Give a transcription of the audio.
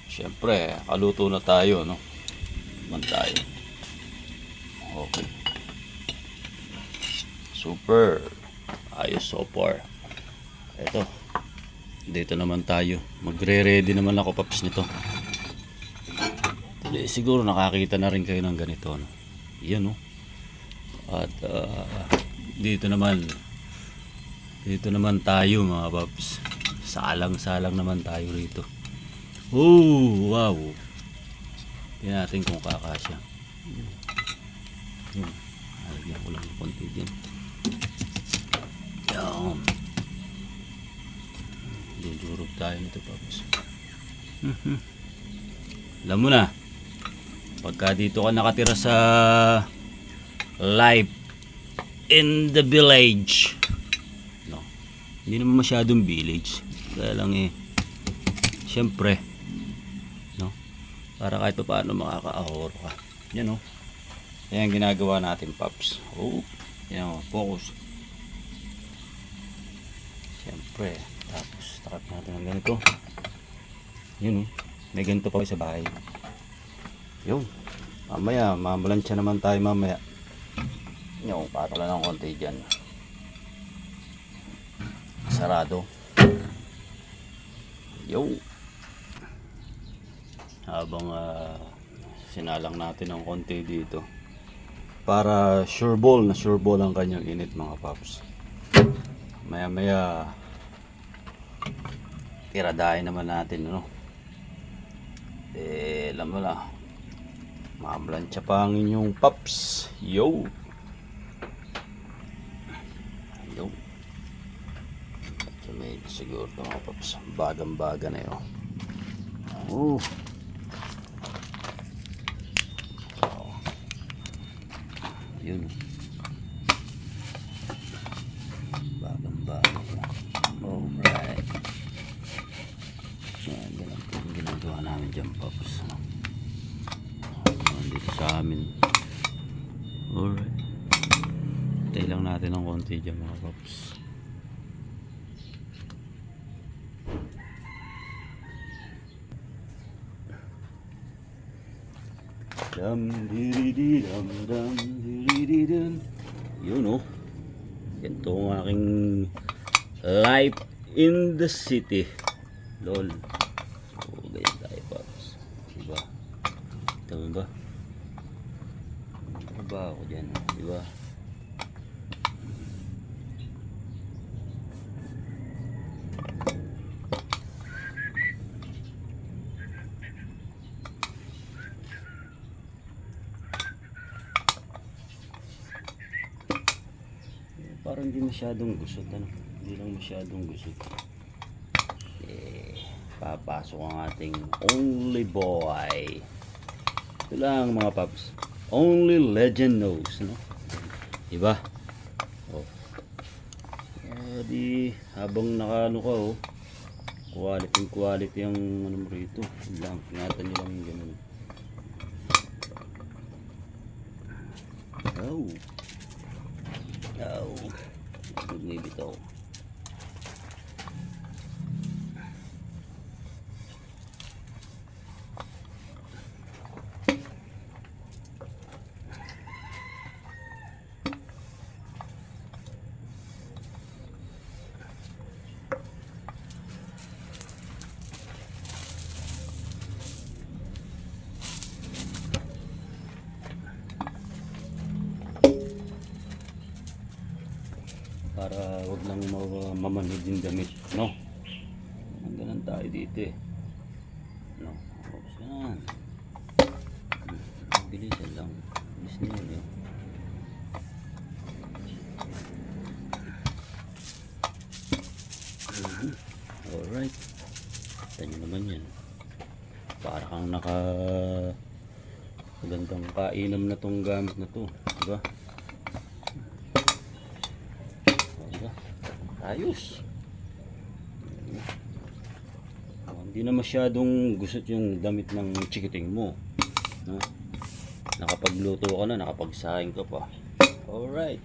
Siyempre, kaluto na tayo, no? Man tayo. Okay. Super. Ayos so far. Ito. Dito naman tayo. Magre-ready naman ako, paps, nito. Siguro nakakita na rin kayo ng ganito, no? Yan, no? At dito naman tayo, mga paps. Salang-salang naman tayo rito. Oh, wow. Tingnan natin kung kakasya. Alagyan ko lang ng konti dyan. Yan. Dudurog tayo nito, paps. Alam mo na, pagka dito ka nakatira sa life in the village, no, hindi naman masyadong village, kaya lang syempre, no, para kahit pa paano makakaahoro ka. Yan, no, yan ang ginagawa natin, paps. Oh, yan, focus. Syempre, tapos takap natin ng ganito. Yun, may ganito pa sa bahay. Yun, mamaya mamalansya naman tayo mamaya. Yung patala ng konti dyan, sarado. Yung habang sinalang natin ng konti dito para sure ball ang kanyang init, mga paps. Maya maya tiradahin naman natin, no? Alam mo na, mamalansya pa ang inyong paps. Yo, siguro ito, mga paps, bagang-baga na yun. Oh. Yun, bagang-baga. Alright, yan, ganun po ang ginagawa namin dyan, paps. Dito sa amin. Alright, tayo lang natin ng konti dyan, mga paps. Dam diri dam dam diri dam. Yun, oh, ganito ang aking life in the city. Lol. Oh, ganyan tayo, paps. Diba? Ito ba? Ano ba ako dyan? Diba? Parang hindi masyadong gusot, ano? Hindi lang masyadong gusot. Papasok ang ating only boy. Ito lang, mga paps. Only legend knows, no? Diba? Oh. Di habang nakaano ka, oh, quality ang ano mo rito. Lang, ingatan nyo lang yung ganun. Oh. Oh, maybe ito. Para wag lang mamanhid yung damit, no? Ganun tayo dito, no? Oops, yan. Bilisan lang. Bilis nyo yun. Alright, tanyo naman yan. Para kang magandang kainan na tong gamit na to, diba? Ayos. Hindi na masyadong gusot yung damit ng chikiting mo, no? Nakapagluto ka na, nakapagsaing ka pa. Alright.